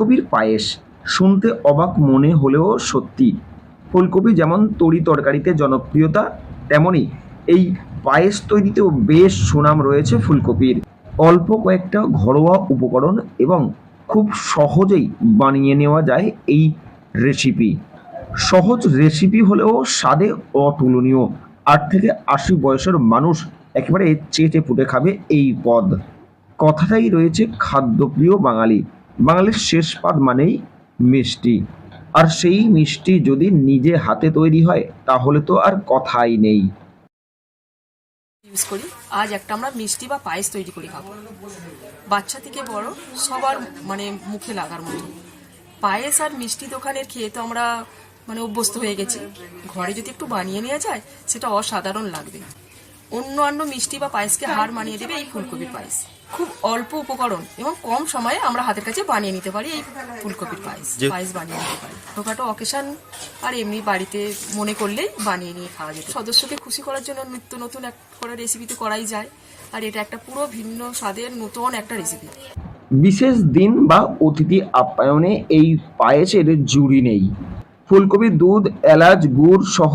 কপির পায়েস শুনতে অবাক মনে হলেও সত্যি। ফুলকপি যেমন তরি তরকারিতে জনপ্রিয়তা, তেমনি এই পায়েস তৈরিতেও বেশ সুনাম রয়েছে ফুলকপির। অল্প কয়েকটা ঘরোয়া উপকরণ এবং খুব সহজেই বানিয়ে নেওয়া যায় এই রেসিপি। সহজ রেসিপি হলেও স্বাদে অতুলনীয়। 8 থেকে 80 বয়সের মানুষ একেবারে চেটে পুটে খাবে এই পদ। কথাটাই রয়েছে খাদ্যপ্রিয় বাঙালি। বাঙালির শেষ পাত মানেই মিষ্টি, আর সেই মিষ্টি যদি নিজে হাতে তৈরি হয় তাহলে তো আর কথাই নেই। ইউজ করি। আজ একটা আমরা মিষ্টি বা পায়েস তৈরি করে খাবো। বাচ্চা থেকে বড় সবার মুখে লাগার মতো পায়েস আর মিষ্টি দোকানের খেয়ে তো আমরা অভ্যস্ত হয়ে গেছি। ঘরে যদি একটু বানিয়ে নেওয়া যায় সেটা অসাধারণ লাগবে। অন্যান্য মিষ্টি বা পায়েসকে হার মানিয়ে দেবে এই ফুলকপির পায়েস। খুব অল্প উপকরণ এবং কম সময়ে আমরা হাতের কাছে বানিয়ে নিতে পারি এই ফুলকপির পায়েস বানিয়ে নিতে পারি। ছোটখাটো অকেশন আর এমনি বাড়িতে মনে করলেই বানিয়ে নিয়ে খাওয়া যেত। সদস্যকে খুশি করার জন্য নিত্য নতুন এক করে রেসিপি তো করাই যায়, আর এটা একটা পুরো ভিন্ন স্বাদের নতুন একটা রেসিপি। বিশেষ দিন বা অতিথি আপ্যায়নে এই পায়েসের জুড়ি নেই। ফুলকপি, দুধ, এলাচ, গুড় সহ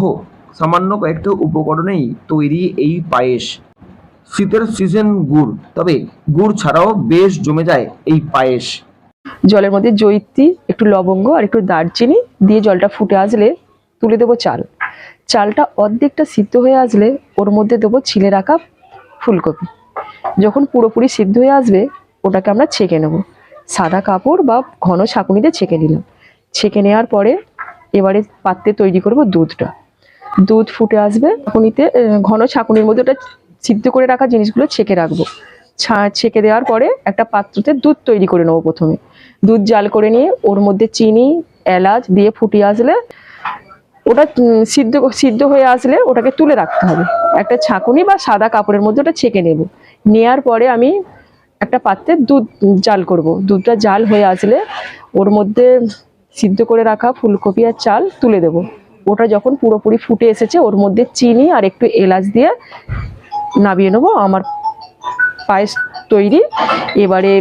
সামান্য কয়েকটা উপকরণেই তৈরি এই পায়েস। শীতের সিজন গুড়, তবে গুড় ছাড়াও বেশ জমে যায় এই পায়েস। জলের মধ্যে জয়িত্রী, একটু লবঙ্গ আর একটু দারচিনি দিয়ে জলটা ফুটে আসলে তুলে দেবো চাল। চালটা অর্ধেকটা সিদ্ধ হয়ে আসলে ওর মধ্যে দেবো ছিলে রাখা ফুলকপি। যখন পুরোপুরি সিদ্ধ হয়ে আসবে ওটাকে আমরা ছেঁকে নেব। সাদা কাপড় বা ঘন ছাঁকুনিতে ছেঁকে নিলাম। ছেঁকে নেওয়ার পরে এবারে পাত্রে তৈরি করব দুধটা। দুধ ফুটে আসবে, ছাঁকুনিতে ঘন ছাঁকুনির মধ্যে ওটা সিদ্ধ করে রাখা জিনিসগুলো ছেঁকে রাখবো। ছেঁকে দেওয়ার পরে একটা পাত্রতে দুধ তৈরি করে নেবো। প্রথমে দুধ জাল করে নিয়ে ওর মধ্যে চিনি, এলাচ দিয়ে ফুটিয়ে আসলে ওটা সিদ্ধ হয়ে আসলে ওটাকে তুলে রাখতে হবে। একটা ছাঁকুনি বা সাদা কাপড়ের মধ্যে ওটা ছেঁকে নেব। নেওয়ার পরে আমি একটা পাত্রে দুধ জাল করব। দুধটা জাল হয়ে আসলে ওর মধ্যে সিদ্ধ করে রাখা ফুলকপি আর চাল তুলে দেব। ওটা যখন পুরোপুরি ফুটে এসেছে ওর মধ্যে চিনি আর একটু এলাচ দিয়ে নামিয়ে নেবো। আমার পায়েস তৈরি। এবারে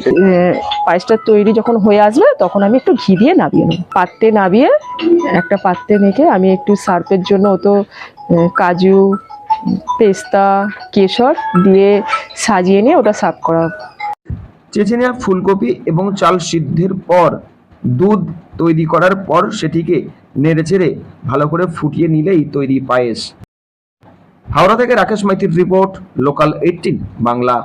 পায়েসটা তৈরি যখন হয়ে আসবে তখন আমি একটু ঘি দিয়ে নামিয়ে নেব। পাত্রে নামিয়ে একটা পাত্রে রেখে আমি একটু সার্ফের জন্য তো কাজু, পেস্তা, কেশর দিয়ে সাজিয়ে নিয়ে ওটা সার্ভ করা। চেঁচে নেওয়া ফুলকপি এবং চাল সিদ্ধের পর দুধ তৈরি করার পর সেটিকে নেড়েচেড়ে ভালো করে ফুটিয়ে নিলেই তৈরি পায়েস। হাওড়া থেকে রাকেশ মাইতির রিপোর্ট, লোকাল 18 বাংলা।